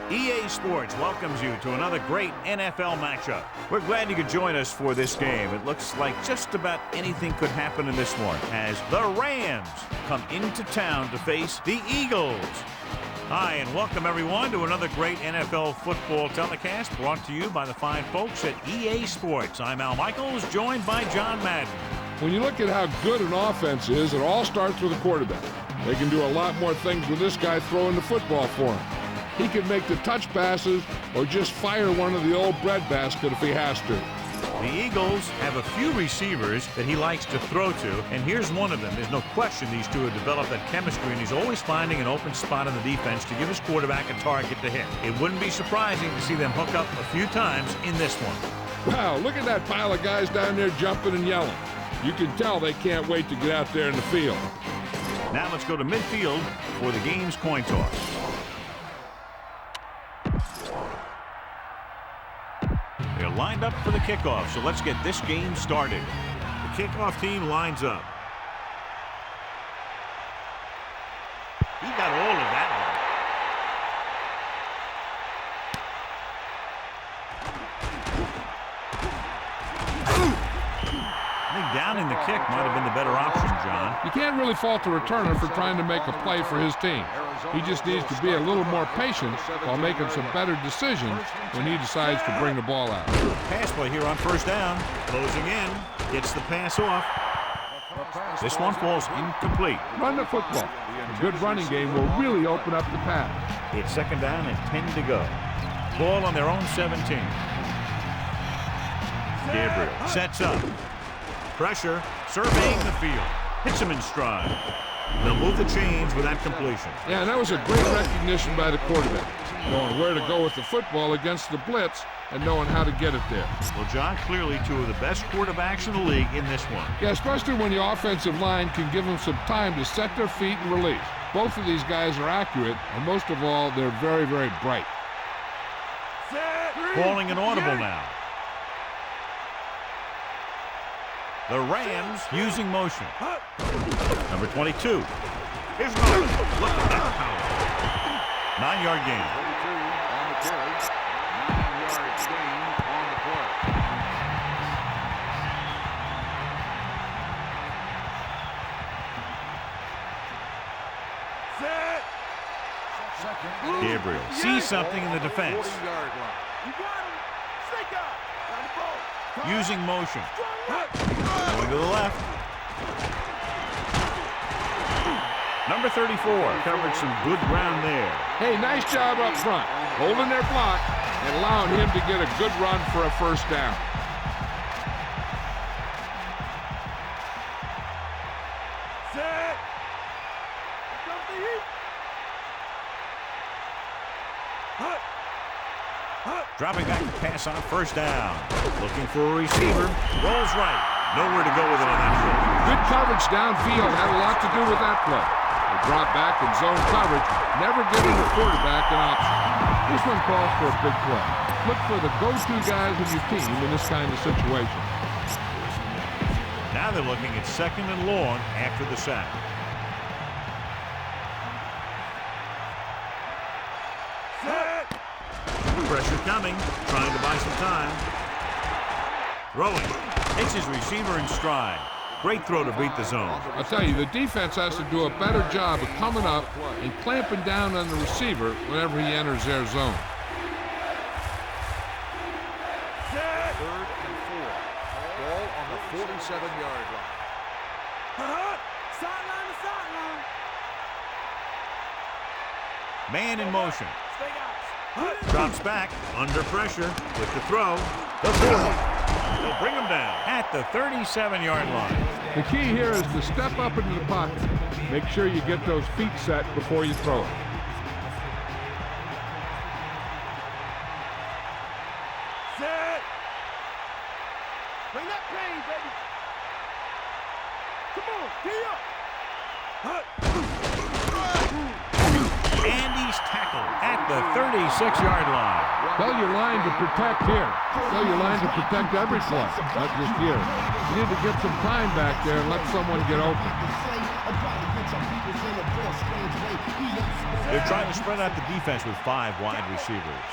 EA Sports welcomes you to another great NFL matchup. We're glad you could join us for this game. It looks like just about anything could happen in this one as the Rams come into town to face the Eagles. Hi, and welcome everyone to another great NFL football telecast brought to you by the fine folks at EA Sports. I'm Al Michaels, joined by John Madden. When you look at how good an offense is, it all starts with a quarterback. They can do a lot more things with this guy throwing the football for him. He can make the touch passes or just fire one of the old breadbasket if he has to. The Eagles have a few receivers that he likes to throw to, and here's one of them. There's no question these two have developed that chemistry, and he's always finding an open spot in the defense to give his quarterback a target to hit. It wouldn't be surprising to see them hook up a few times in this one. Wow, look at that pile of guys down there jumping and yelling. You can tell they can't wait to get out there in the field. Now let's go to midfield for the game's coin toss. They're lined up for the kickoff, so let's get this game started. The kickoff team lines up. He got all of that one. I think downing the kick might have been the better option, John. You can't really fault the returner for trying to make a play for his team. He just needs to be a little more patient while making some better decisions when he decides to bring the ball out. Pass play here on first down. Closing in. Gets the pass off. This one falls incomplete. Run the football. A good running game will really open up the pass. It's second down and 10 to go. Ball on their own 17. Gabriel sets up. Pressure. Surveying the field. Hits him in stride. They'll move the chains with that completion. Yeah, and that was a great recognition by the quarterback. Knowing where to go with the football against the blitz and knowing how to get it there. Well, John, clearly two of the best quarterbacks in the league in this one. Yeah, especially when the offensive line can give them some time to set their feet and release. Both of these guys are accurate, and most of all, they're very, very bright. Calling an audible now. The Rams using motion. Number 22. Here's another. Look at that power. 9-yard gain. On the carry. 9-yard gain on the play. Set. Gabriel sees something in the defense. 40-yard line. You got him. Stick up. Got the ball. Using motion. Going to the left. Number 34 covered some good ground there. Hey, nice job up front, holding their block and allowing him to get a good run for a first down. Set. Here comes the heat. Dropping back to pass on first down. Looking for a receiver. Rolls right. Nowhere to go with it on that play. Good coverage downfield had a lot to do with that play. They drop back in zone coverage, never giving the quarterback an option. This one calls for a big play. Look for the go-to guys of your team in this kind of situation. Now they're looking at second and long after the sack. Pressure coming, trying to buy some time. Throwing. Hits his receiver in stride. Great throw to beat the zone. I'll tell you, the defense has to do a better job of coming up and clamping down on the receiver whenever he enters their zone. Third and 4. Ball on the 47-yard line. Sideline to sideline. Man in motion. Stay out. Drops back, under pressure, with the throw. The 40. They'll bring him down at the 37-yard line. The key here is to step up into the pocket. Make sure you get those feet set before you throw it. Set. Bring that pain, baby. Come on, giddy up. And he's tackled at the 36-yard line. Tell your line to protect here. Tell your line to protect every play, not just here. You need to get some time back there and let someone get open. They're trying to spread out the defense with 5 wide receivers.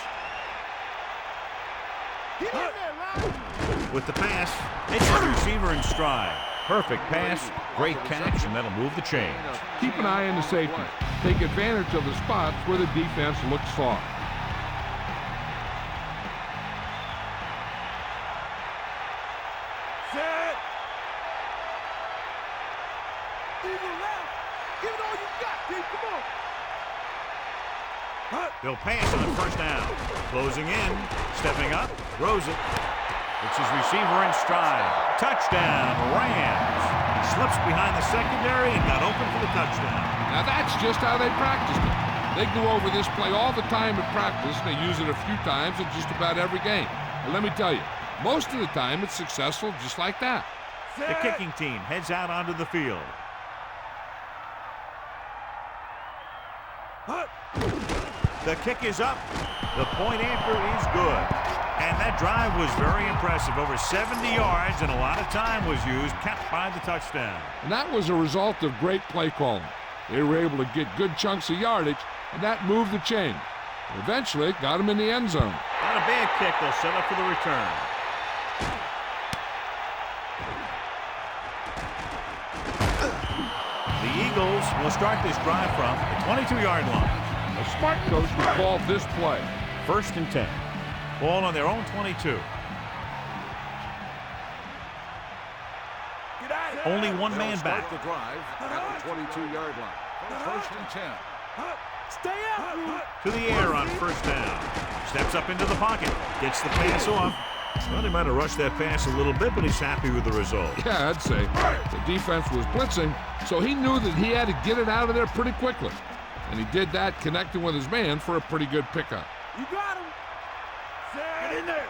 With the pass, it's the receiver in stride. Perfect pass, great catch, and that'll move the chains. Keep an eye on the safety. Take advantage of the spots where the defense looks soft. Set. Move left. Give it all you got, dude. Come on. They'll pass on first down. Closing in, stepping up, throws it. It's his receiver in stride. Touchdown, Rams. He slips behind the secondary and got open for the touchdown. Now that's just how they practiced it. They go over this play all the time in practice, and they use it a few times in just about every game. And let me tell you, most of the time it's successful just like that. The kicking team heads out onto the field. The kick is up. The point after is good. And that drive was very impressive. Over 70 yards, and a lot of time was used, capped by the touchdown. And that was a result of great play calling. They were able to get good chunks of yardage, and that moved the chain. Eventually, it got them in the end zone. Not a bad kick. They'll set up for the return. The Eagles will start this drive from the 22-yard line. A smart coach would call this play. 1st and 10. Ball on their own 22. Only one man back. The drive at the 22-yard line. 1st and 10. Stay out. To the air on first down. Steps up into the pocket. Gets the pass off. Well, he might have rushed that pass a little bit, but he's happy with the result. Yeah, I'd say. The defense was blitzing, so he knew that he had to get it out of there pretty quickly. And he did that connecting with his man for a pretty good pickup. You got him. Get in there.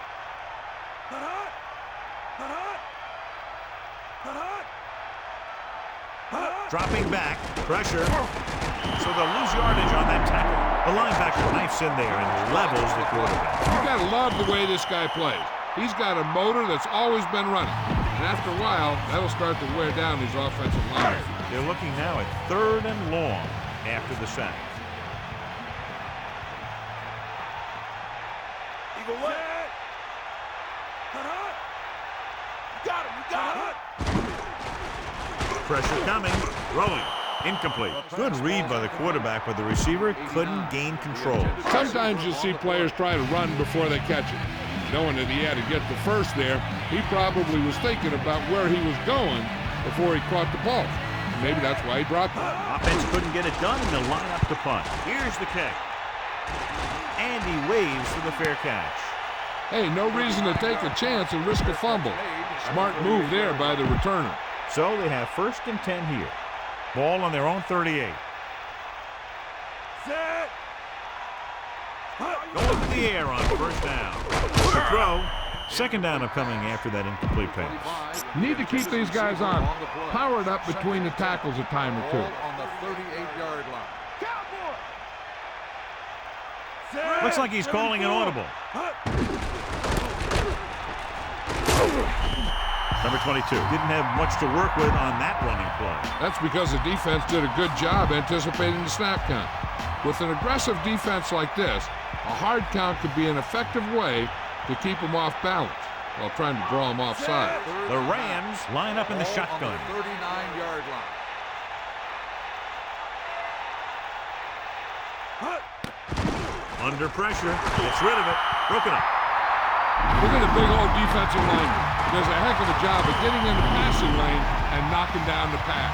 Dropping back, pressure. So they'll lose yardage on that tackle. The linebacker knifes in there and levels the quarterback. You gotta love the way this guy plays. He's got a motor that's always been running. And after a while, that'll start to wear down his offensive line. They're looking now at 3rd and long after the sack. Eagle left. Got him. You got him. Pressure coming, throwing, incomplete. Good read by the quarterback, but the receiver couldn't gain control. Sometimes you see players try to run before they catch it. Knowing that he had to get the first there, he probably was thinking about where he was going before he caught the ball. Maybe that's why he dropped it. Offense couldn't get it done, and they'll line up to punt. Here's the kick. And he waves for the fair catch. Hey, no reason to take a chance and risk a fumble. Smart move there by the returner. So they have 1st and 10 here. Ball on their own 38. Set. Going to the air on first down. The throw. 2nd down upcoming after that incomplete pass. You need to keep these guys on. Power it up between the tackles a time or two. On the 38-yard line. Cowboy. Looks like he's calling an audible. Number 22 didn't have much to work with on that running play. That's because the defense did a good job anticipating the snap count. With an aggressive defense like this, a hard count could be an effective way to keep them off balance while trying to draw them offside. The Rams line up in the shotgun. 39-yard line. Under pressure, gets rid of it, broken up. Look at the big old defensive lineman. Does a heck of a job of getting in the passing lane and knocking down the pass.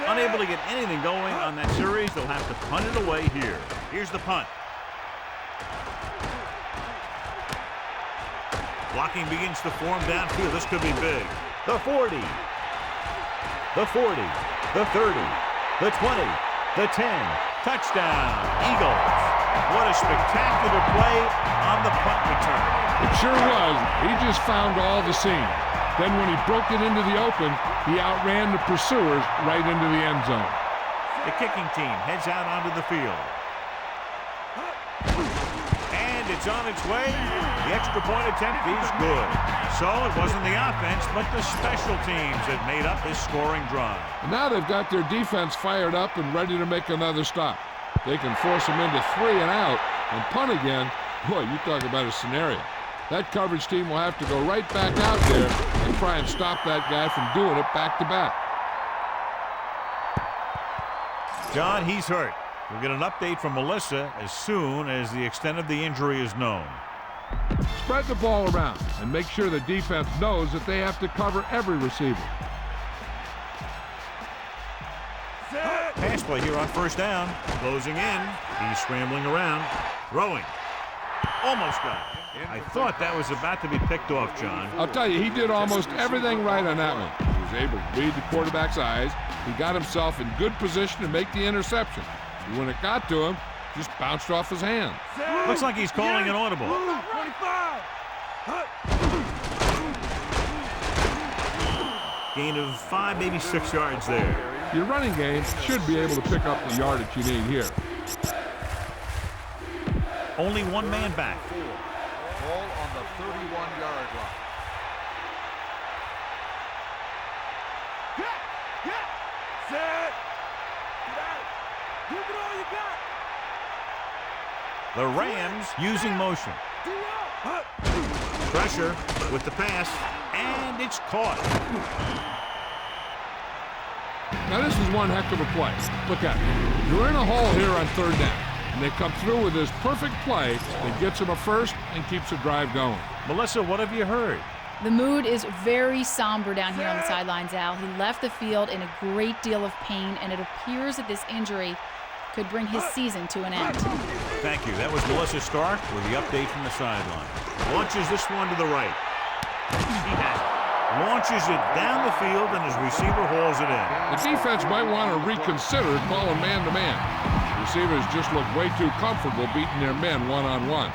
Unable to get anything going on that series, they'll have to punt it away here. Here's the punt. Blocking begins to form downfield. This could be big. The 40. The 40. The 30. The 20. The 10. Touchdown, Eagles. What a spectacular play on the punt return. It sure was. He just found all the seam. Then when he broke it into the open, he outran the pursuers right into the end zone. The kicking team heads out onto the field. And it's on its way. The extra point attempt is good. So it wasn't the offense, but the special teams that made up this scoring drive. And now they've got their defense fired up and ready to make another stop. They can force them into 3 and out and punt again. Boy, you talk about a scenario. That coverage team will have to go right back out there and try and stop that guy from doing it back to back. John, he's hurt. We'll get an update from Melissa as soon as the extent of the injury is known. Spread the ball around and make sure the defense knows that they have to cover every receiver. Pass play here on first down. Closing in. He's scrambling around. Throwing. Almost got it. I thought that was about to be picked off, John. I'll tell you, he did almost everything right on that one. He was able to read the quarterback's eyes. He got himself in good position to make the interception. And when it got to him, just bounced off his hand. Looks like he's calling an audible. 25. Gain of 5, maybe 6 yards there. Your running game should be able to pick up the yardage you need here. Only one man back. Ball on the 31-yard line. Set. Get out. Give it all you got. The Rams using motion. Pressure with the pass, and it's caught. Now this is one heck of a play. Look at it. You're in a hole here on 3rd down. And they come through with this perfect play that gets them a first and keeps the drive going. Melissa, what have you heard? The mood is very somber down here on the sidelines, Al. He left the field in a great deal of pain, and it appears that this injury could bring his season to an end. Thank you. That was Melissa Stark with the update from the sideline. Launches this one to the right. He has it. Launches it down the field, and his receiver hauls it in. The defense might want to reconsider calling man-to-man. Receivers just look way too comfortable beating their men one-on-one.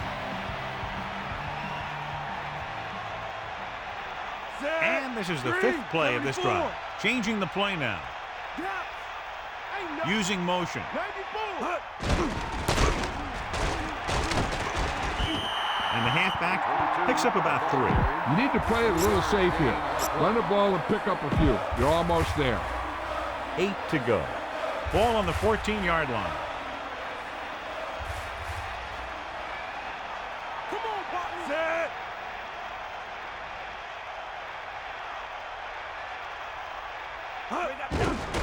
And this is the 5th play of this drive. Changing the play now. Using motion. And the halfback picks up about 3. You need to play it a little safe here. Run the ball and pick up a few. You're almost there. 8 to go. Ball on the 14-yard line. Come on, partner. Set.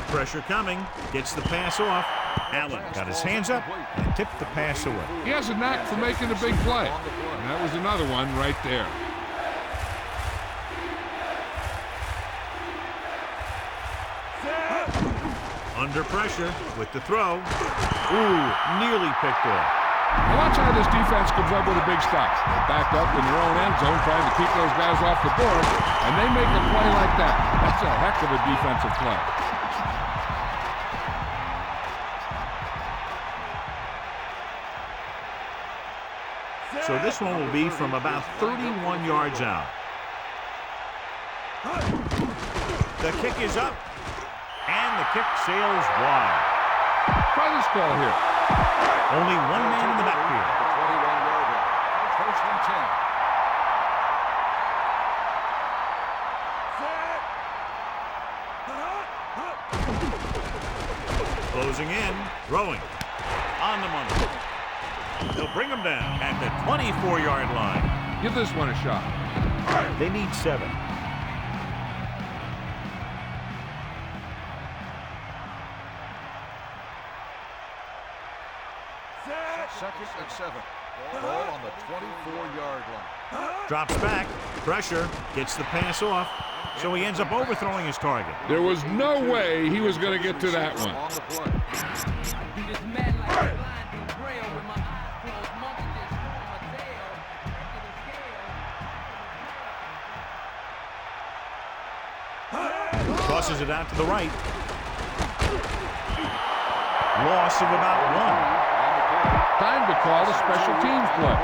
Pressure coming. Gets the pass off. Allen got his hands up and tipped the pass away. He has a knack for making a big play. And that was another one right there. Under pressure with the throw. Ooh, nearly picked off. Now watch how this defense comes up with a big stop. Back up in their own end zone trying to keep those guys off the board, and they make a play like that. That's a heck of a defensive play. So this one will be from about 31 yards out. The kick is up, and the kick sails wide. Try this call here. Only one man in the backfield. 21-yard line. 1st and 10. Closing in, throwing, on the money. They'll bring him down at the 24-yard line. Give this one a shot. They need 7. Second and 7. Ball on the 24-yard line. Drops back, pressure, gets the pass off, so he ends up overthrowing his target. There was no way he was going to get to that one. On the play. Crosses it out to the right. Loss of about 1. Time to call a special teams play.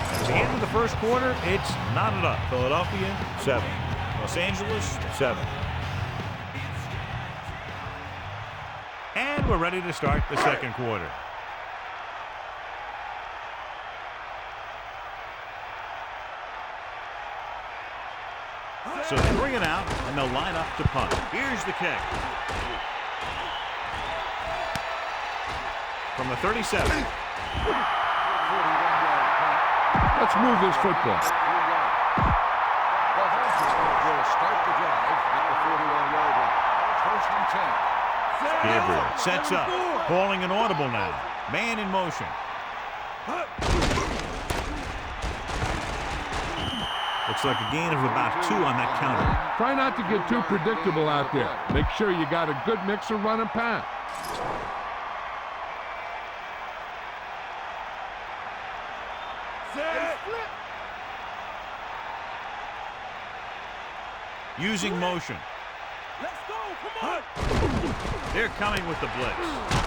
At the end of the first quarter, it's knotted up. Philadelphia, 7. Los Angeles, 7. And we're ready to start the second quarter. So they bring it out, and they'll line up to punt. Here's the kick. From the 37. Let's move this football. Will start the drive at the 41-yard line. First and 10. Gabriel sets up, calling an audible now. Man in motion. Looks like a gain of about 2 on that counter. Try not to get too predictable out there. Make sure you got a good mix of run and pass. Using motion. Let's go, come on! They're coming with the blitz.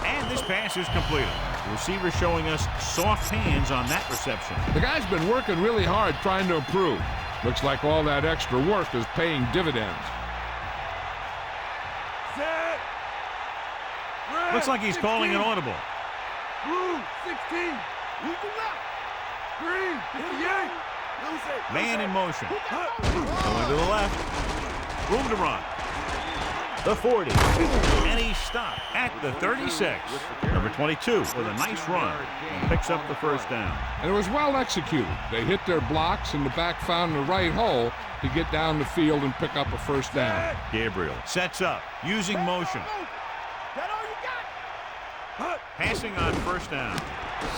And this pass is completed. The receiver showing us soft hands on that reception. The guy's been working really hard trying to improve. Looks like all that extra work is paying dividends. Set! Red, Looks like he's 16. calling an audible. Blue, 16. Eagle left. Green, 58. Lose it. Man in motion. Going to the left. Room to run. The 40. And he stopped at the 36. Number 22 with a nice run. And picks up the first down. And it was well executed. They hit their blocks and the back found the right hole to get down the field and pick up a first down. Gabriel sets up, using motion. That all you got? Passing on first down.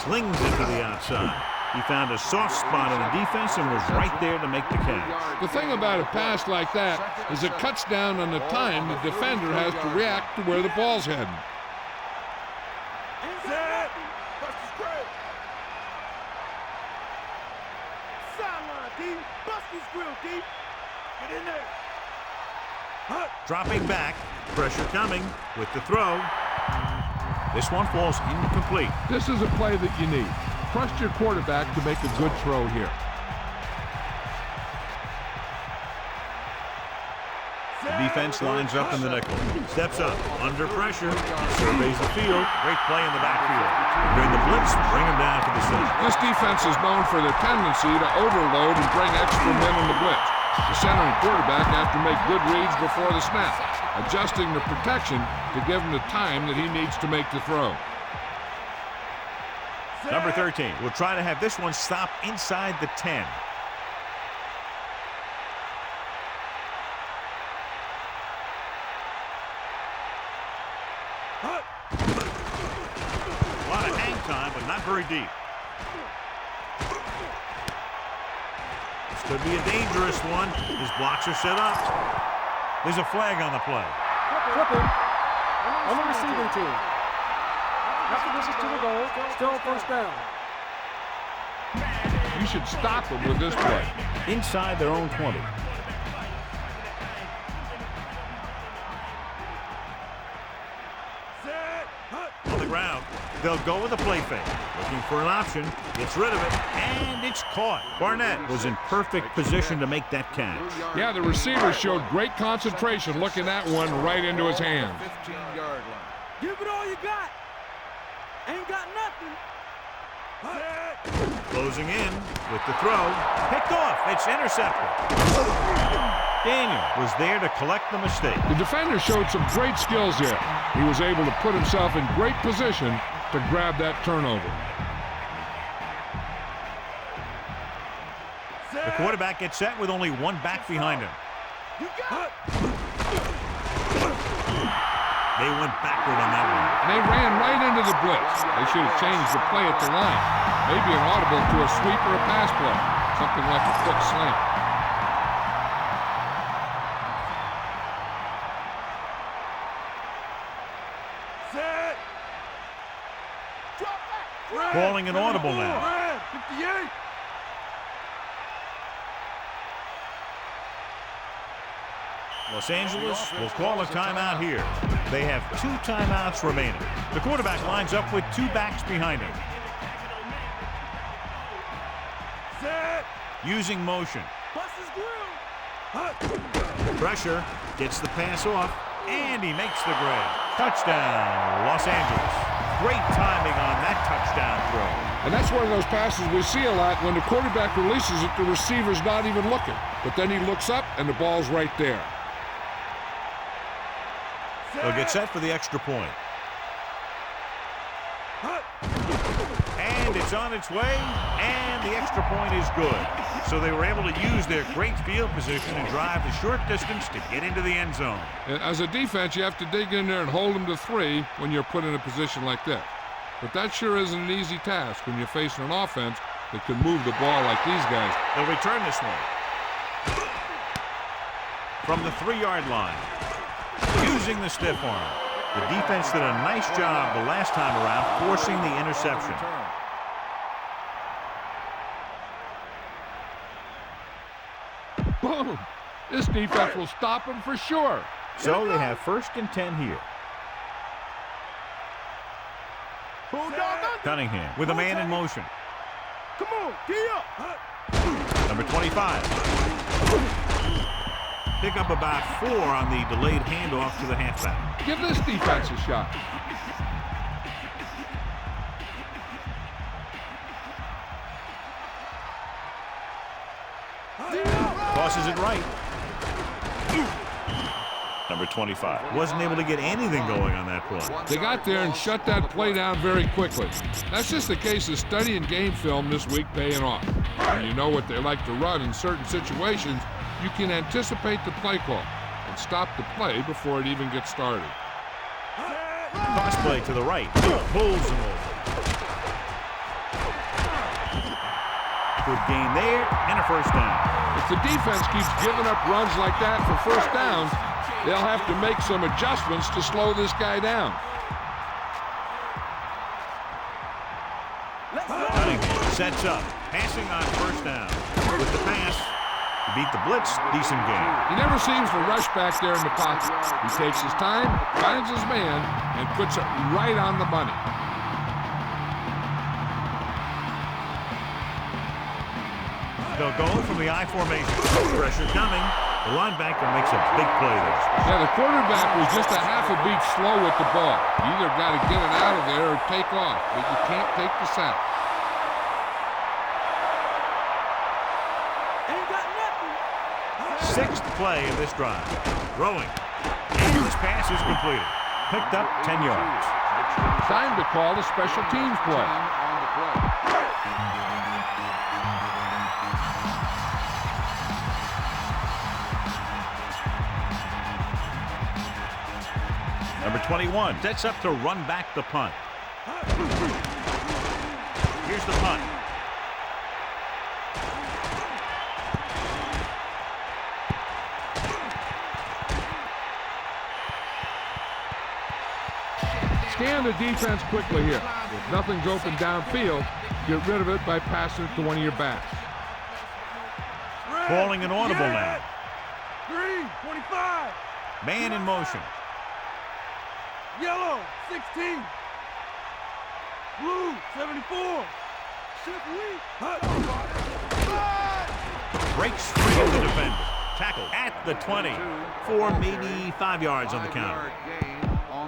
Slings it to the outside. He found a soft spot in the defense and was right there to make the catch. The thing about a pass like that is it cuts down on the time the defender has to react to where the ball's heading. Set! Bust his grill. Sideline, D. Bust his grill, D. Get in there. Dropping back. Pressure coming with the throw. This one falls incomplete. This is a play that you need. Trust your quarterback to make a good throw here. The defense lines up in the nickel. Steps up, under pressure, surveys the field. Great play in the backfield. During the blitz, bring him down to the center. This defense is known for their tendency to overload and bring extra men in the blitz. The center and quarterback have to make good reads before the snap, adjusting the protection to give him the time that he needs to make the throw. Number 13 will try to have this one stop inside the 10. A lot of hang time, but not very deep. This could be a dangerous one. His blocks are set up. There's a flag on the play. Flip him on the receiving team. After this is to the goal, still first down. You should stop them with this play. Inside their own 20. On the ground, they'll go with a play fake. Looking for an option, gets rid of it, and it's caught. Barnett was in perfect position to make that catch. Yeah, the receiver showed great concentration looking that one right into his hand. 15-yard line. Give it all you got. Ain't got nothing. Closing in with the throw. Picked off. It's intercepted. Daniel was there to collect the mistake. The defender showed some great skills here. He was able to put himself in great position to grab that turnover. The quarterback gets set with only one back behind him. You got it. They went backward on that one. And they ran right into the blitz. They should have changed the play at the line. Maybe an audible to a sweep or a pass play. Something like a quick slant. Set. Drop back. Calling an audible now. 58. Los Angeles will call a timeout here. They have 2 timeouts remaining. The quarterback lines up with 2 backs behind him. Set. Using motion. Bust his grill. Pressure. Gets the pass off. And he makes the grab. Touchdown, Los Angeles. Great timing on that touchdown throw. And that's one of those passes we see a lot. When the quarterback releases it, the receiver's not even looking. But then he looks up, and the ball's right there. They'll get set for the extra point. And it's on its way, and the extra point is good. So they were able to use their great field position and drive the short distance to get into the end zone. And as a defense, you have to dig in there and hold them to 3 when you're put in a position like this. But that sure isn't an easy task when you're facing an offense that can move the ball like these guys. They'll return this one. From the 3-yard line. Using the stiff arm. The defense did a nice job the last time around forcing the interception. Boom! This defense will stop him for sure. So they have 1st and 10 here. Cunningham with a man in motion. Come on, gee up. Number 25. Pick up about 4 on the delayed handoff to the halfback. Give this defense a shot. Tosses it right. Number 25 wasn't able to get anything going on that play. They got there and shut that play down very quickly. That's just a case of studying game film this week paying off. When you know what they like to run in certain situations, you can anticipate the play call and stop the play before it even gets started. Toss play to the right. Pulls him over. Good gain there and a 1st down. If the defense keeps giving up runs like that for 1st downs, they'll have to make some adjustments to slow this guy down. Cunningham sets up. Passing on 1st down. With the pass, he beat the blitz. Decent game. He never seems to rush back there in the pocket. He takes his time, finds his man, and puts it right on the money. They'll go from the I formation. Pressure coming. The linebacker makes a big play there. Yeah, the quarterback was just a half a beat slow with the ball. You either got to get it out of there or take off, but you can't take the sack. Ain't got nothing. 6th play of this drive. Throwing. And this pass is completed. Picked up 10 yards. Time to call the special teams play. Number 21 sets up to run back the punt. Here's the punt. Scan the defense quickly here. If nothing's open downfield, get rid of it by passing it to one of your backs. Calling an audible now. Green, 25. Man in motion. Yellow, 16. Blue, 74. Breaks free of the defender. Tackle at the 20. 4, maybe 5 yards on the counter.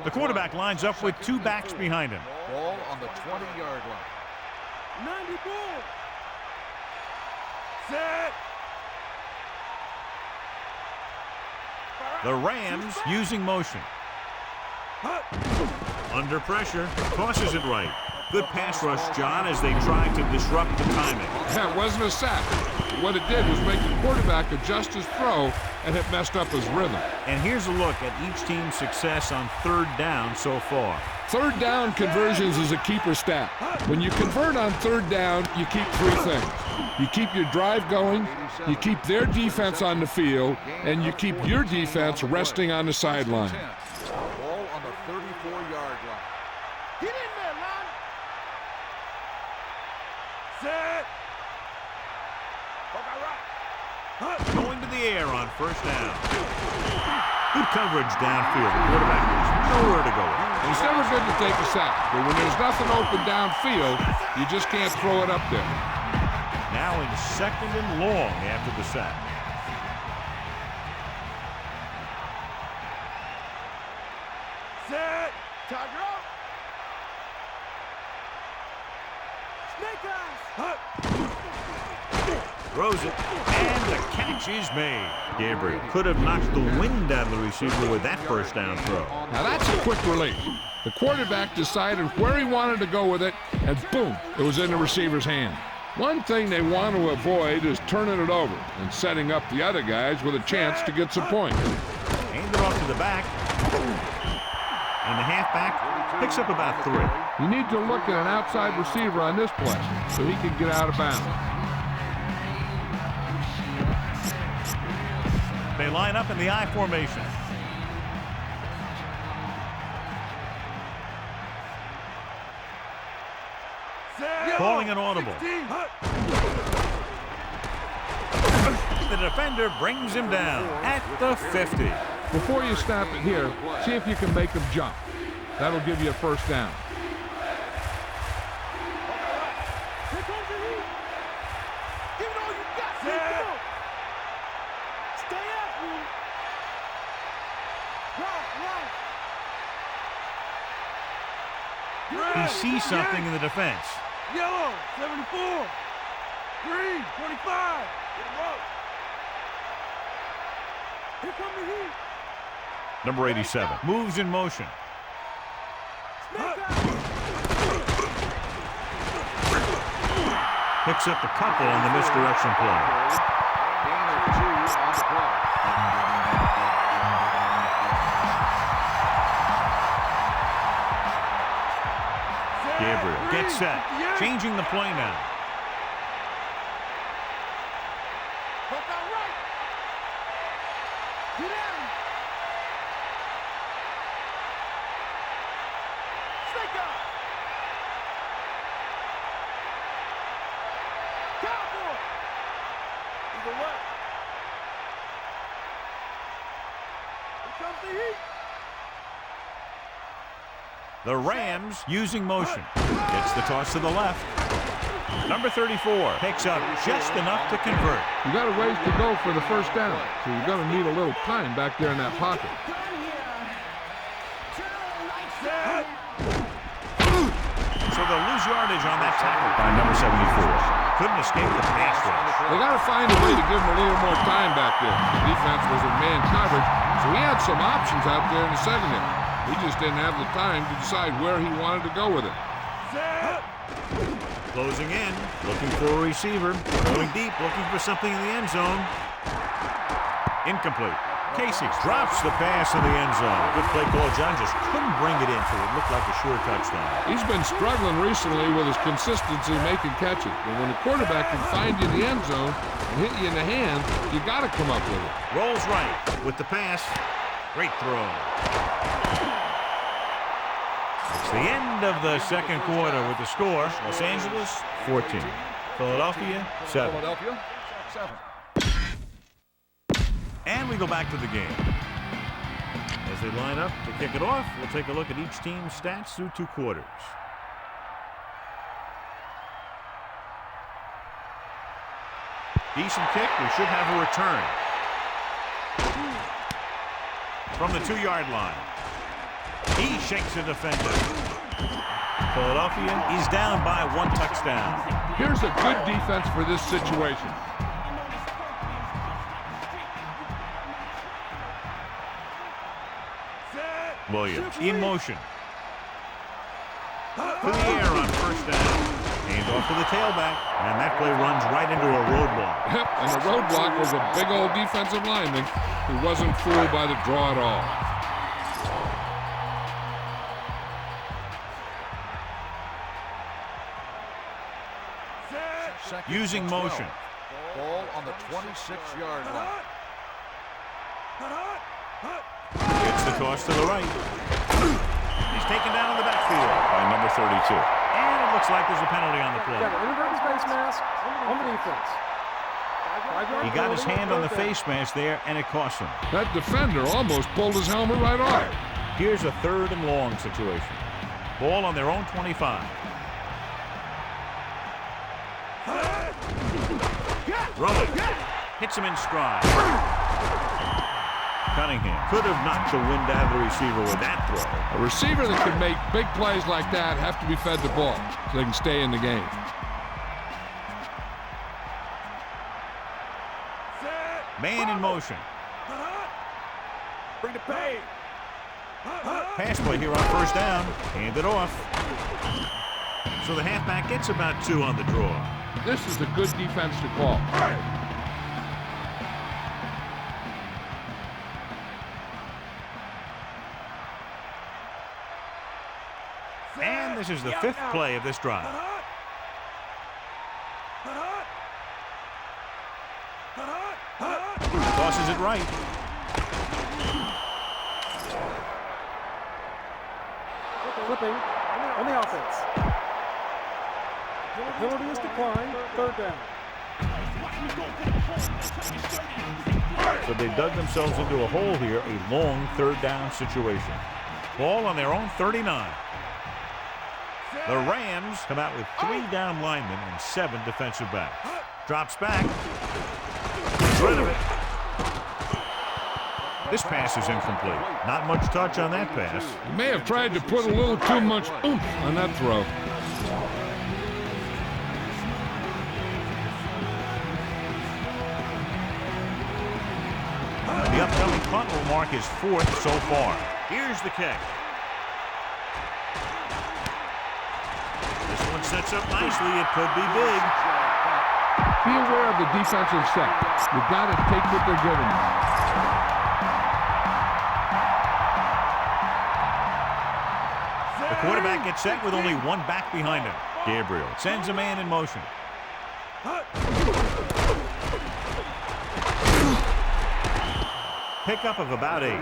The quarterback lines up with 2 backs behind him. Ball on the 20-yard line. 90 ball. Set. The Rams using motion. Under pressure, tosses it right. Good pass rush, John, as they tried to disrupt the timing. That wasn't a sack. What it did was make the quarterback adjust his throw, and it messed up his rhythm. And here's a look at each team's success on 3rd down so far. 3rd down conversions is a keeper stat. When you convert on 3rd down, you keep 3 things. You keep your drive going, you keep their defense on the field, and you keep your defense resting on the sideline. Ball on the 34-yard line. Get in there, man. Set. Going to the air on first down. Good coverage downfield. The quarterback has nowhere to go. It's never good to take a sack, but when there's nothing open downfield, you just can't throw it up there. Now in second and long after the sack. Set. Tiger up. Snake eyes. Throws it, and the catch is made. Gabriel could have knocked the wind out of the receiver with that first down throw. Now that's a quick release. The quarterback decided where he wanted to go with it, and boom, it was in the receiver's hand. One thing they want to avoid is turning it over and setting up the other guys with a chance to get some points. Hand it off to the back. And the halfback picks up about 3. You need to look at an outside receiver on this play so he can get out of bounds. They line up in the I formation. Calling an audible. The defender brings him down at the 50. Before you snap it here, see if you can make him jump. That'll give you a first down. Here comes the heat. Give it all you got. Come on. Stay after him. Right. He sees something in the defense. Yellow, 74. Green, 25. Here come the heat. Number 87 moves in motion. Picks up a couple on the misdirection play. Gain of 2 on the play. Gabriel gets set, changing the play now. Hook out right. Get down. Snake out. Cowboy. Either way. Here comes the heat. The Rams using motion. Gets the toss to the left. Number 34 picks up just enough to convert. You got a ways to go for the first down, so you're going to need a little time back there in that pocket. So they'll lose yardage on that tackle by number 74. Couldn't escape the pass rush. They got to find a way to give him a little more time back there. The defense was in man coverage, so he had some options out there in the secondary. He just didn't have the time to decide where he wanted to go with it. Closing in, looking for a receiver. Going deep, looking for something in the end zone. Incomplete. Casey drops the pass in the end zone. Good play call. John just couldn't bring it in, so it looked like a sure touchdown. He's been struggling recently with his consistency making catches. And when the quarterback can find you in the end zone and hit you in the hand, you got to come up with it. Rolls right with the pass. Great throw. It's the end of the second quarter with the score. Los Angeles 14. Philadelphia 7. Philadelphia 7. And we go back to the game. As they line up to kick it off, we'll take a look at each team's stats through 2 quarters. Decent kick. We should have a return. From the 2-yard line. He shakes the defender. Philadelphia is down by 1 touchdown. Here's a good defense for this situation. Williams in motion. To the air on first down. Hands off to the tailback. And that play runs right into a roadblock. Yep, and the roadblock was a big old defensive lineman who wasn't fooled by the draw at all. Using motion. Ball on the 26-yard line. Gets the toss to the right. He's taken down in the backfield by number 32. And it looks like there's a penalty on the play. Got an inadvertent face mask on the defense. 5 He got his hand on the face mask there, and it cost him. That defender almost pulled his helmet right off. Here's a 3rd and long situation. Ball on their own 25. Rolling. Hits him in stride. Cunningham could have knocked the wind out of the receiver with that throw. A receiver that can make big plays like that have to be fed the ball so they can stay in the game. Man in motion. Bring the pain. Pass play here on 1st down. Hand it off. So the halfback gets about 2 on the draw. This is a good defense to call. And this is the 5th play of this drive. Tosses it right. Flipping on the offense. The penalty is declined. 3rd down. So they dug themselves into a hole here, a long 3rd down situation. Ball on their own 39. The Rams come out with 3 down linemen and 7 defensive backs. Drops back. Gets rid of it. This pass is incomplete. Not much touch on that pass. He may have tried to put a little too much oomph on that throw. The upcoming punt will mark his 4th so far. Here's the kick. This one sets up nicely. It could be big. Be aware of the defensive set. You've got to take what they're giving you. The quarterback gets set with only 1 back behind him. Gabriel sends a man in motion. Pickup of about 8.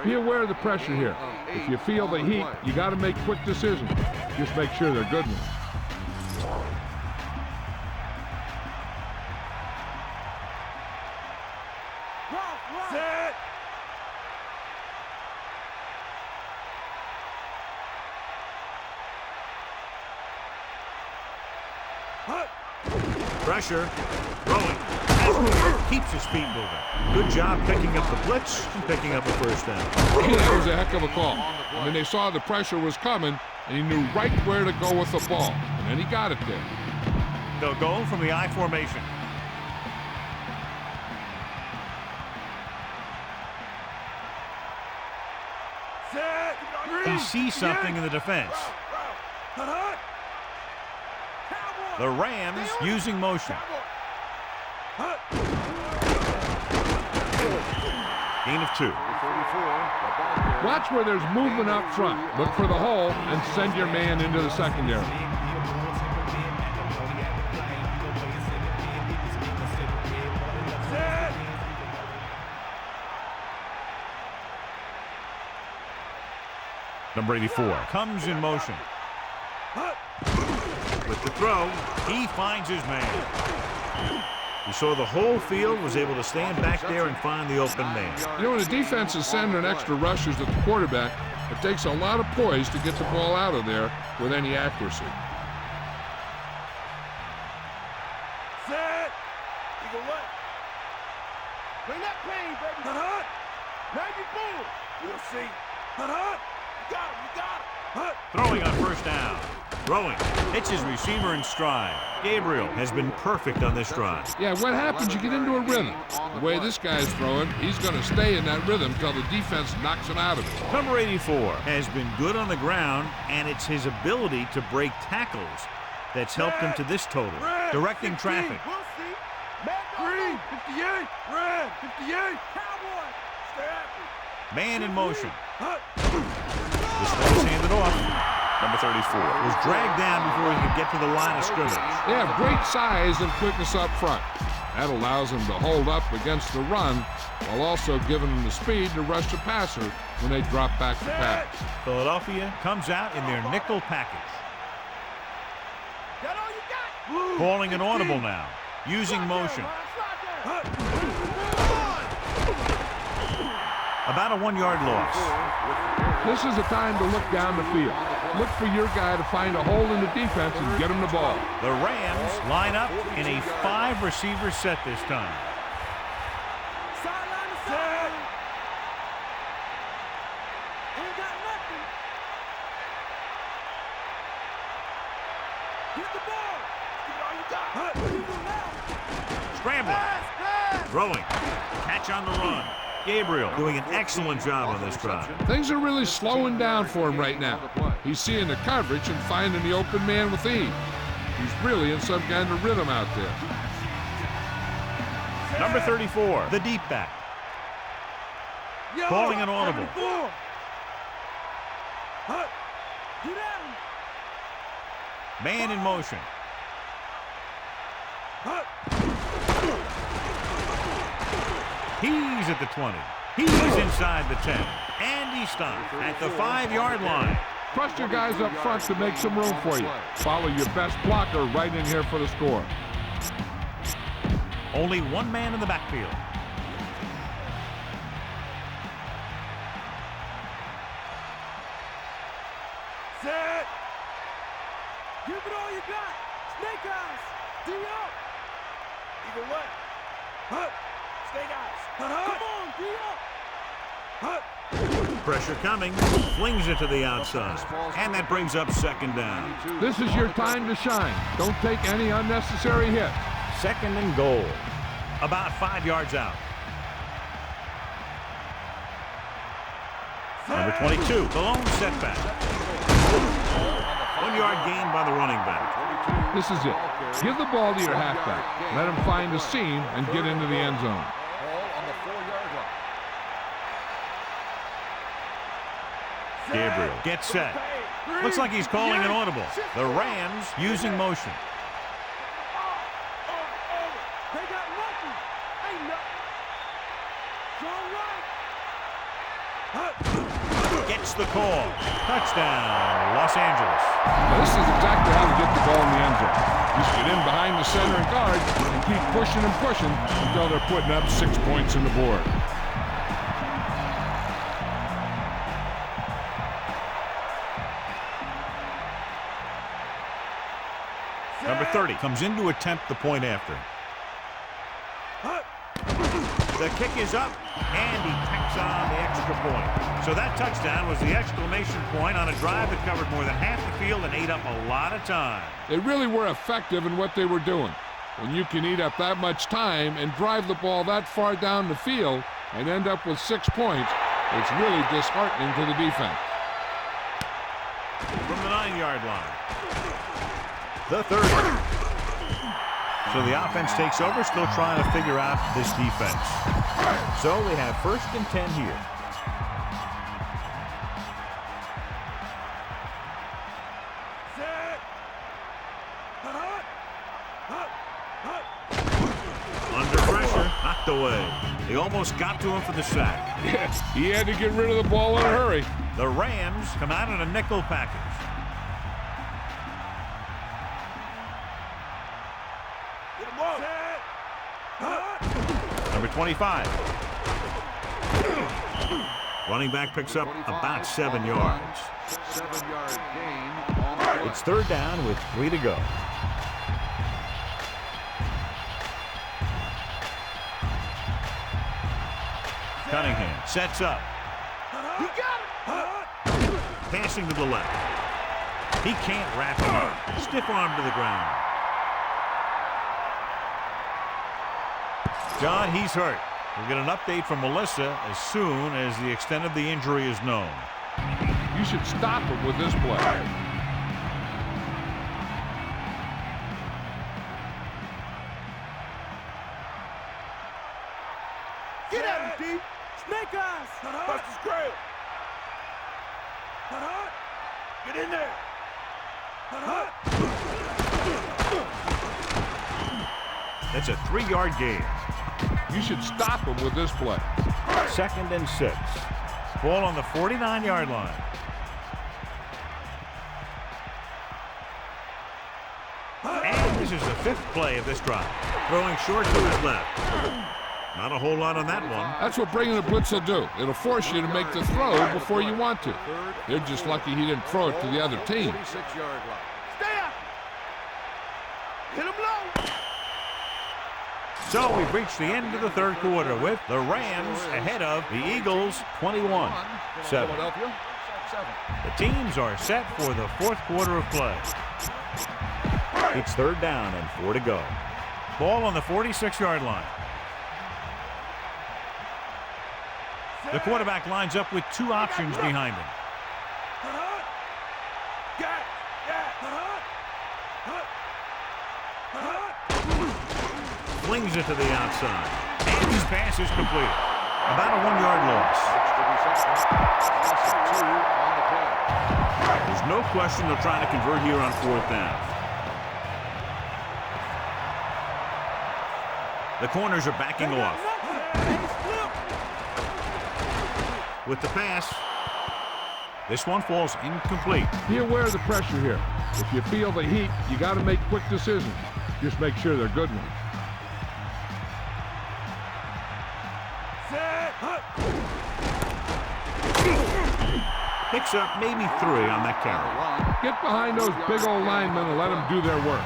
Be aware of the pressure here. If you feel the heat, you got to make quick decisions. Just make sure they're good ones. Set. Pressure. Throwing. Keeps his feet moving. Good job picking up the blitz and picking up a 1st down. That was a heck of a call. I mean, they saw the pressure was coming, and he knew right where to go with the ball. And then he got it there. They'll go from the I formation. Set. He sees something in the defense. The Rams using motion. Gain of 2. Watch where there's movement up front. Look for the hole and send your man into the secondary. Number 84 comes in motion. With the throw, he finds his man. We saw the whole field was able to stand back there and find the open man. You know, when the defense is sending extra rushers at the quarterback, it takes a lot of poise to get the ball out of there with any accuracy. Set. Eagle left. Bring that pain, baby. Now you boom. We'll see. You got him. You got him. Throwing on 1st down. Throwing. Hits his receiver in stride. Gabriel has been perfect on this drive. Yeah, what happens? You get into a rhythm. The way this guy's throwing, he's going to stay in that rhythm until the defense knocks him out of it. Number 84 has been good on the ground, and it's his ability to break tackles that's helped him to this total. Directing traffic. We'll see. Green, 58. Red, 58. Cowboy. Stay after. Man in motion. This one is handed off. Number 34 was dragged down before he could get to the line of scrimmage. They have great size and quickness up front. That allows them to hold up against the run while also giving them the speed to rush the passer when they drop back to pass. Philadelphia comes out in their nickel package. Got all you got. Calling an audible now. Using motion. About a 1-yard loss. This is a time to look down the field. Look for your guy to find a hole in the defense and get him the ball. The Rams line up in a 5-receiver set this time. Sideline to sideline. Ain't got nothing. Get the ball. Get all you got. Scrambling. Throwing. Catch on the run. Gabriel doing an excellent job on this drive. Things are really slowing down for him right now. He's seeing the coverage and finding the open man with ease. He's really in some kind of rhythm out there. Number 34, the deep back. Calling an audible. Man in motion. He's at the 20. He's inside the 10. And he stopped at the 5-yard line. Trust your guys up front to make some room for you. Follow your best blocker right in here for the score. Only one man in the backfield. Set. Give it all you got. Snake eyes. D up. Either way. Snake eyes. Come on, D up. Pressure coming. Flings it to the outside. And that brings up 2nd down. This is your time to shine. Don't take any unnecessary hits. 2nd and goal. About 5 yards out. Number 22, the lone setback. 1-yard gain by the running back. This is it. Give the ball to your halfback. Let him find a seam and get into the end zone. Ball on the 4-yard line. Gabriel gets set. Looks like he's calling an audible. The Rams using motion. They got nothing. Ain't nothing. John Wright. Gets the call. Touchdown, Los Angeles. Now, this is exactly how to get the ball in the end zone. Just get in behind the center and guard and keep pushing and pushing until they're putting up 6 points on the board. Number 30 comes in to attempt the point after. The kick is up, and he tacks on the extra point. So that touchdown was the exclamation point on a drive that covered more than half the field and ate up a lot of time. They really were effective in what they were doing. When you can eat up that much time and drive the ball that far down the field and end up with 6 points, it's really disheartening to the defense. From the 9-yard line. The 30. So the offense takes over, still trying to figure out this defense. So they have 1st and 10 here. Under pressure, knocked away. They almost got to him for the sack. Yes, he had to get rid of the ball in a hurry. The Rams come out in a nickel package. Number 25. Running back picks up about 7 yards. 7-yard gain on the play. It's 3rd down with 3 to go. Cunningham sets up. You got it. Passing to the left. He can't wrap him up. Stiff arm to the ground. John, he's hurt. We'll get an update from Melissa as soon as the extent of the injury is known. You should stop him with this play. Get at him, D. Snake eyes. Bust his grail. Get in there. That's a 3-yard gain. You should stop him with this play. 2nd and 6. Ball on the 49-yard line. And this is a fifth play of this drive. Throwing short to his left. Not a whole lot on that one. That's what bringing the blitz will do. It'll force you to make the throw before you want to. They're just lucky he didn't throw it to the other team. 46-yard line. Stay up. Hit him low. So we've reached the end of the third quarter with the Rams ahead of the Eagles 21-7. Philadelphia, 7. The teams are set for the fourth quarter of play. It's third down and 4 to go. Ball on the 46-yard line. The quarterback lines up with two options behind him. Flings it to the outside. And his pass is complete. About a 1-yard loss. There's no question they're trying to convert here on fourth down. The corners are backing off. With the pass, this one falls incomplete. Be aware of the pressure here. If you feel the heat, you got to make quick decisions. Just make sure they're good ones. Picks up maybe 3 on that carry. Get behind those big old linemen and let them do their work.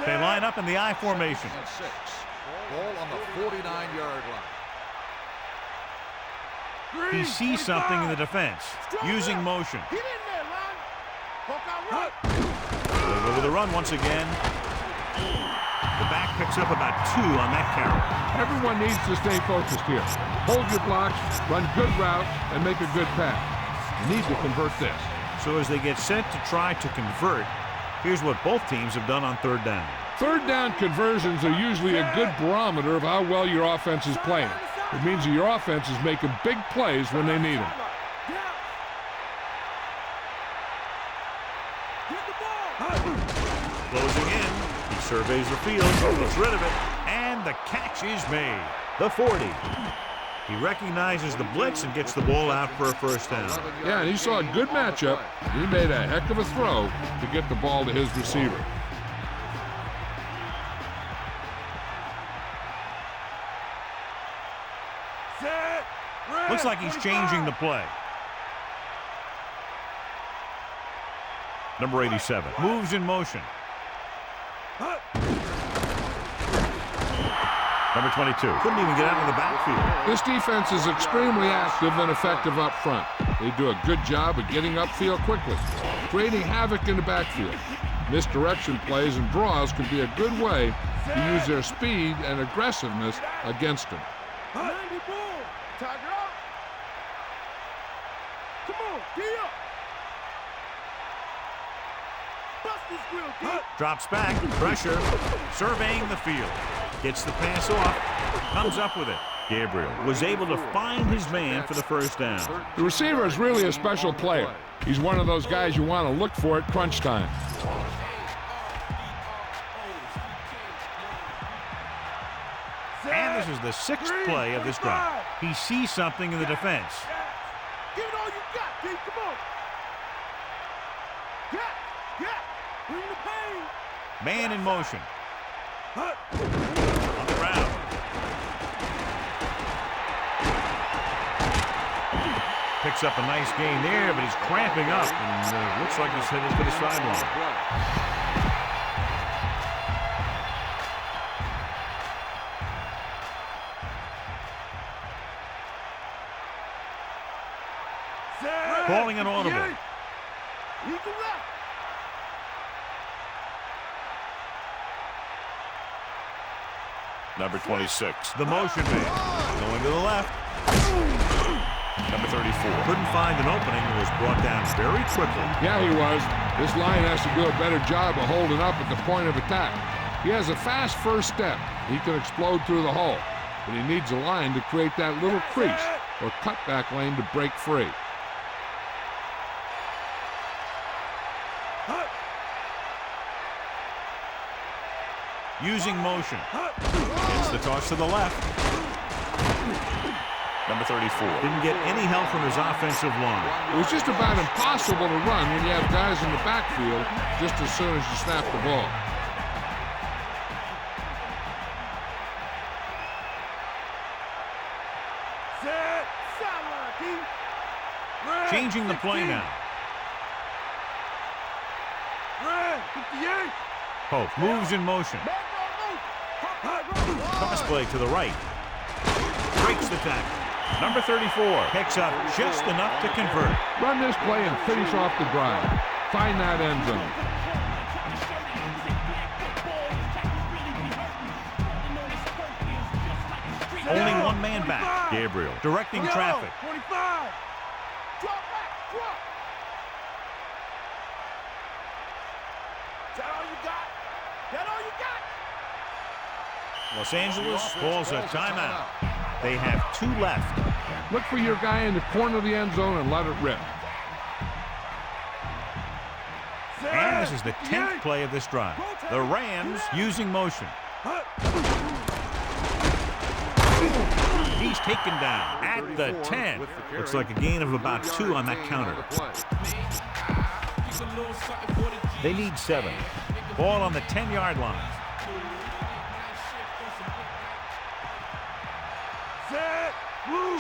They line up in the I formation. 6. Ball on the 49-yard line. He sees something in the defense, using motion. Get in there, Ron. Hawk out right. They go to the run once again. The back picks up about 2 on that carry. Everyone needs to stay focused here. Hold your blocks, run good routes, and make a good pass. You need to convert this. So as they get set to try to convert, here's what both teams have done on third down. Third down conversions are usually a good barometer of how well your offense is playing. It means that your offense is making big plays when they need them. Closing in, he surveys the field, gets rid of it, and the catch is made. The 40. He recognizes the blitz and gets the ball out for a first down. Yeah, and he saw a good matchup. He made a heck of a throw to get the ball to his receiver. Looks like he's changing the play. Number 87 moves in motion. Number 22 couldn't even get out of the backfield. This defense is extremely active and effective up front. They do a good job of getting upfield quickly, creating havoc in the backfield. Misdirection plays and draws can be a good way to use their speed and aggressiveness against them. Tiger up. Come on, get up. Bust this grill, kid. Drops back, pressure, surveying the field. Gets the pass off, comes up with it. Gabriel was able to find his man for the first down. The receiver is really a special player. He's one of those guys you want to look for at crunch time. And this is the 6th play of this drive. He sees something in the defense. Give it all you got, kid. Come on. Get. Bring the pain. Man in motion. On the ground. Picks up a nice gain there, but he's cramping up, and looks like he's headed to the sideline. Calling an audible. Number 26, the motion man, going to the left. Number 34 couldn't find an opening and was brought down very quickly. Yeah, he was. This line has to do a better job of holding up at the point of attack. He has a fast first step. He can explode through the hole, but he needs a line to create that little crease or cutback lane to break free. Using motion. Gets the toss to the left. Number 34. Didn't get any help from his offensive line. It was just about impossible to run when you have guys in the backfield just as soon as you snap the ball. Set. Sideline, Keith. Red, Changing the play 16. now. Red, 58. Pope moves in motion. Cross play to the right. Breaks the tackle. Number 34 picks up just enough to convert. Run this play and finish off the drive. Find that end zone. Only one man back. Gabriel directing traffic. 25. Drop back. Drop. Is that all you got? That all you got? Los Angeles calls a timeout. They have 2 left. Look for your guy in the corner of the end zone and let it rip. And this is the 10th play of this drive. The Rams using motion. He's taken down at the 10. Looks like a gain of about 2 on that counter. They need 7. Ball on the 10-yard line.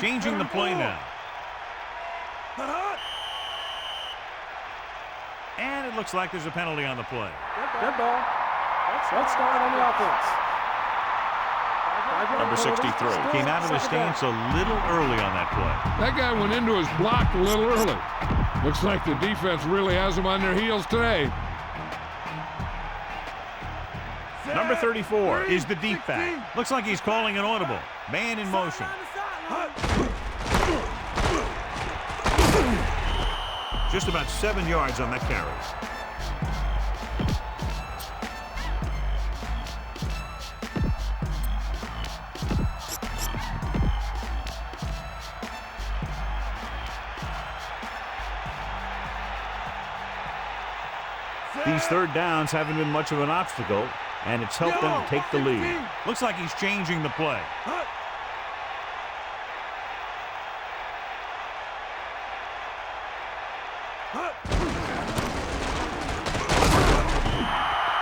Changing the play now. And it looks like there's a penalty on the play. Dead ball. Let's start on the offense. Number 63 came out of the stance a little early on that play. That guy went into his block a little early. Looks like the defense really has them on their heels today. Number 34 is the deep back. Looks like he's calling an audible. Man in motion. Just about 7 yards on that carry. These third downs haven't been much of an obstacle, and it's helped them to take the lead. Looks like he's changing the play.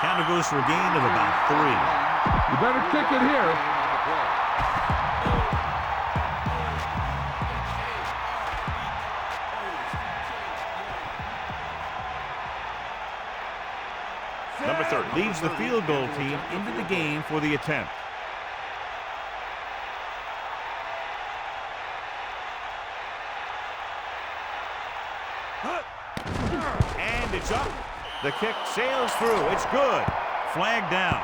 Counter goes for a gain of about 3. You better kick it here. Number 30 leads the field goal team into the game for the attempt. And it's up. The kick sails through. It's good. Flag down.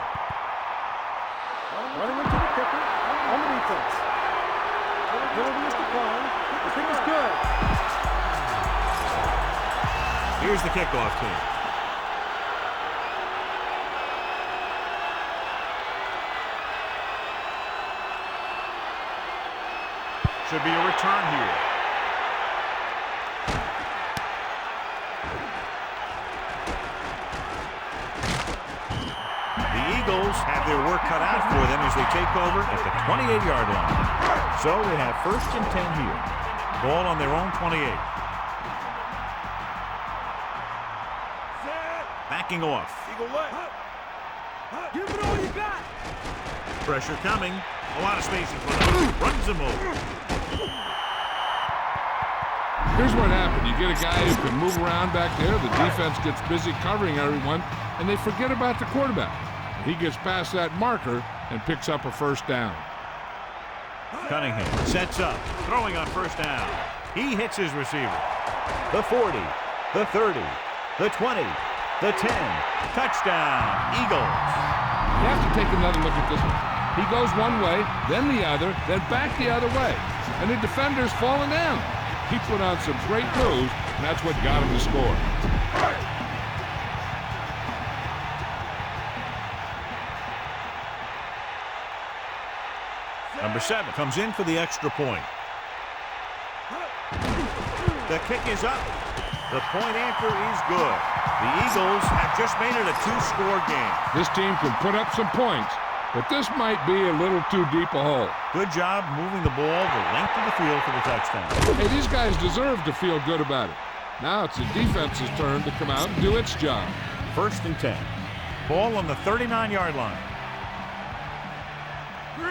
Running into the kicker on the defense. Penalty is declined. The kick is good. Here's the kickoff team. Should be a return here. The Eagles have their work cut out for them as they take over at the 28-yard line. So they have 1st and 10 here. Ball on their own 28. Backing off. Eagle left. Give it all you got. Pressure coming. A lot of space in front of him. Runs him over. Here's what happened. You get a guy who can move around back there. The defense gets busy covering everyone, and they forget about the quarterback. He gets past that marker and picks up a 1st down. Cunningham sets up, throwing on 1st down. He hits his receiver. The 40, the 30, the 20, the 10. Touchdown, Eagles. You have to take another look at this one. He goes one way, then the other, then back the other way. And the defender's falling down. He put on some great moves, and that's what got him to score. Number 7 comes in for the extra point. The kick is up. The point anchor is good. The Eagles have just made it a 2-score game. This team can put up some points, but this might be a little too deep a hole. Good job moving the ball the length of the field for the touchdown. Hey, these guys deserve to feel good about it. Now it's the defense's turn to come out and do its job. 1st and 10. Ball on the 39-yard line.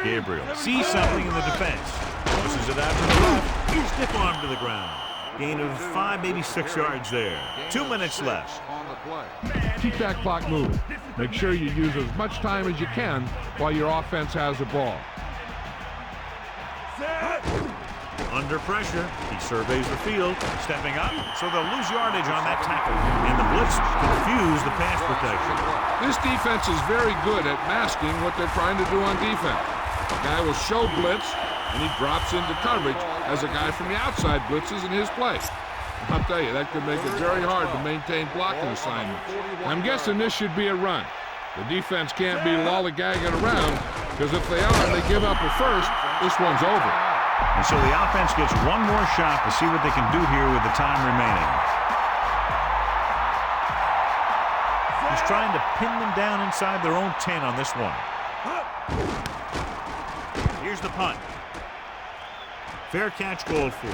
Gabriel sees something in the defense. Tosses it out to the left. Stiff arm to the ground. Gain of 5, maybe 6 yards there. 2 minutes left. On the play. Keep that clock moving. Make sure you use as much time as you can while your offense has the ball. Under pressure, he surveys the field, stepping up, so they'll lose yardage on that tackle. And the blitz confuse the pass protection. This defense is very good at masking what they're trying to do on defense. A guy will show blitz, and he drops into coverage as a guy from the outside blitzes in his place. I'll tell you, that could make it very hard to maintain blocking assignments. I'm guessing this should be a run. The defense can't be lollygagging around, because if they are and they give up a first, this one's over. And so the offense gets one more shot to see what they can do here with the time remaining. He's trying to pin them down inside their own 10 on this one. Here's the punt. Fair catch called for.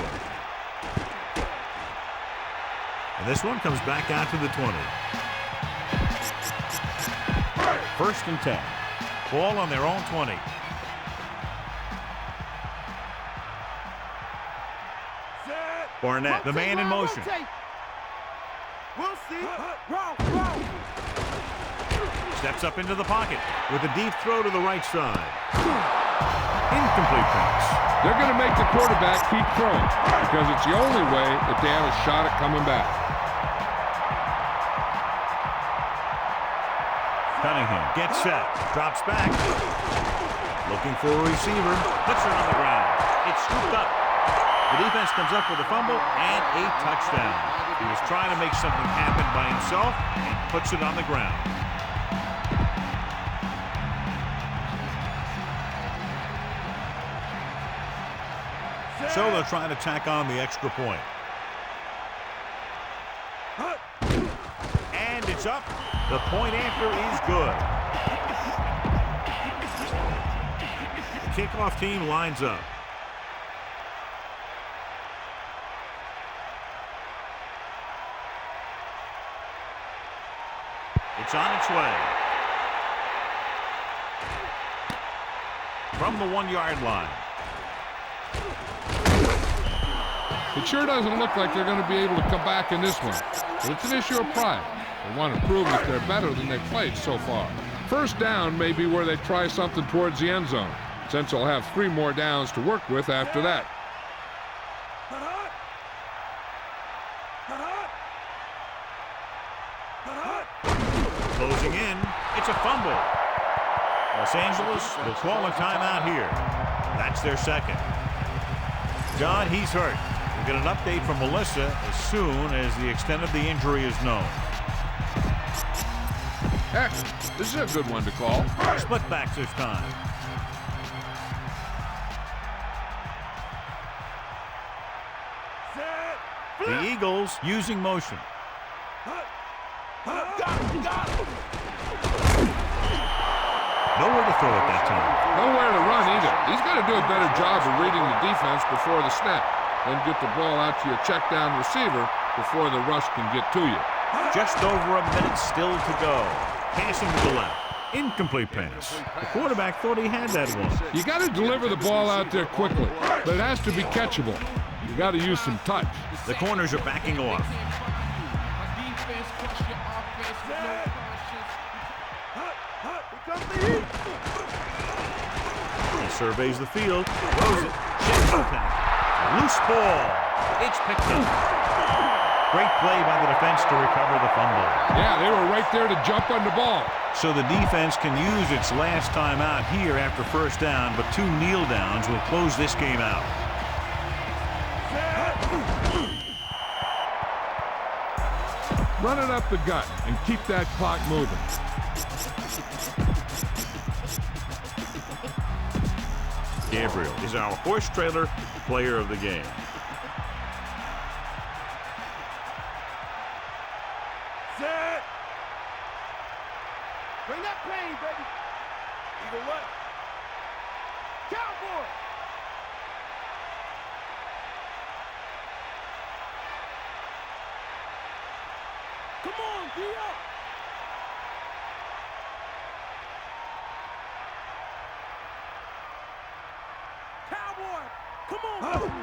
And this one comes back out to the 20. 1st and 10. Ball on their own 20. Barnett, the man in motion. We'll see. Steps up into the pocket with a deep throw to the right side. Incomplete pass. They're going to make the quarterback keep throwing because it's the only way that they have a shot at coming back. Cunningham gets set, drops back. Looking for a receiver. Puts her on the ground. It's scooped up. The defense comes up with a fumble and a touchdown. He was trying to make something happen by himself and puts it on the ground. So they'll try to tack on the extra point. And it's up. The point after is good. The kickoff team lines up. It's on its way. From the 1-yard line. It sure doesn't look like they're going to be able to come back in this one. But it's an issue of pride. They want to prove that they're better than they've played so far. 1st down may be where they try something towards the end zone, since they'll have 3 more downs to work with after that. Closing in, it's a fumble. Los Angeles will call a timeout here. That's their 2nd. John, he's hurt. We'll get an update from Melissa as soon as the extent of the injury is known. Heck, this is a good one to call. Split backs this time. The Eagles using motion. Nowhere to throw at that time. Nowhere to run either. He's got to do a better job of reading the defense before the snap. Then get the ball out to your check down receiver before the rush can get to you. Just over a minute still to go. Passing to the left. Incomplete pass. The quarterback thought he had that one. You got to deliver the ball out there quickly, but it has to be catchable. You got to use some touch. The corners are backing off. He surveys the field, throws it, shakes the tackle. Loose ball. It's picked up. Great play by the defense to recover the fumble. Yeah, they were right there to jump on the ball. So the defense can use its last time out here after 1st down, but 2 kneel downs will close this game out. Run it up the gut and keep that clock moving. Gabriel is our horse trailer player of the game. Set. Bring that pain, baby. Eagle left. Cowboy. Come on, D up. Cowboy. Come on.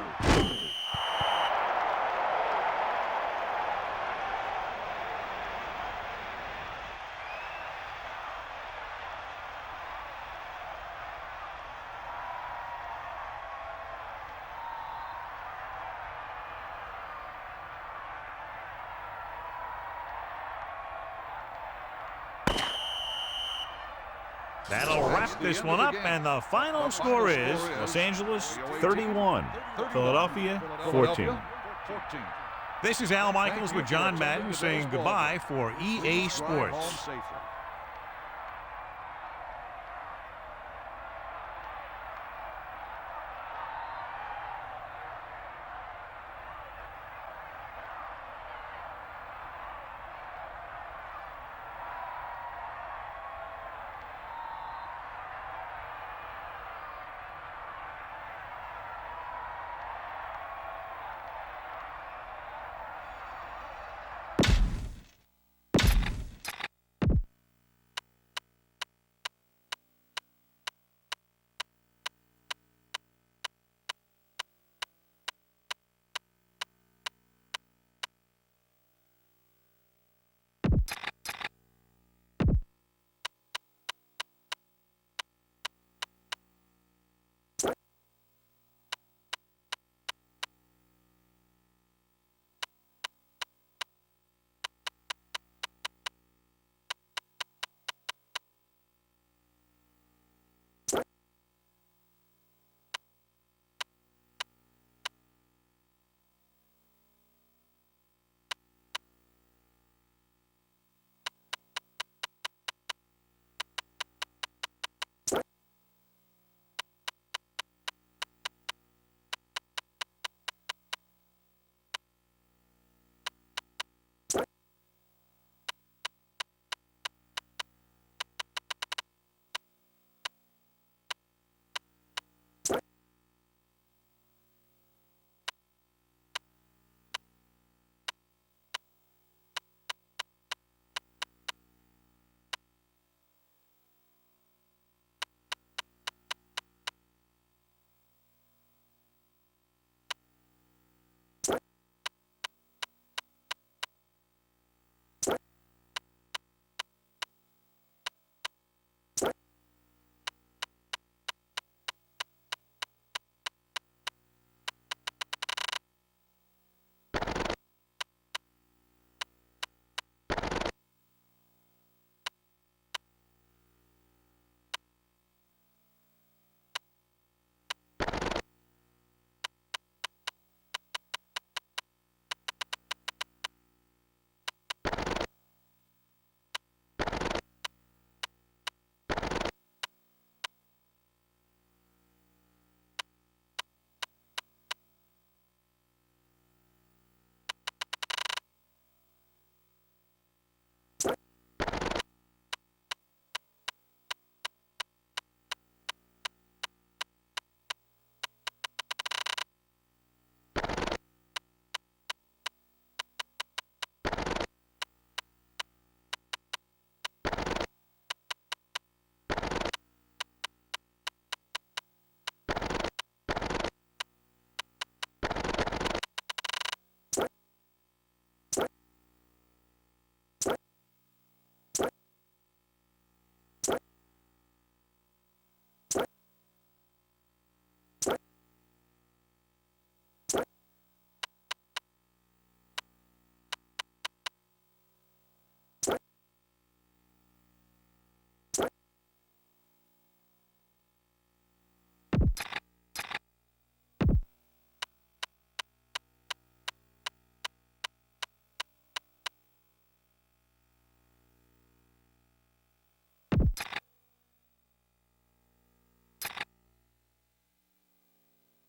That'll wrap this one up, and the final score is Los Angeles 31, Philadelphia 14. This is Al Michaels with John Madden saying goodbye for EA Sports.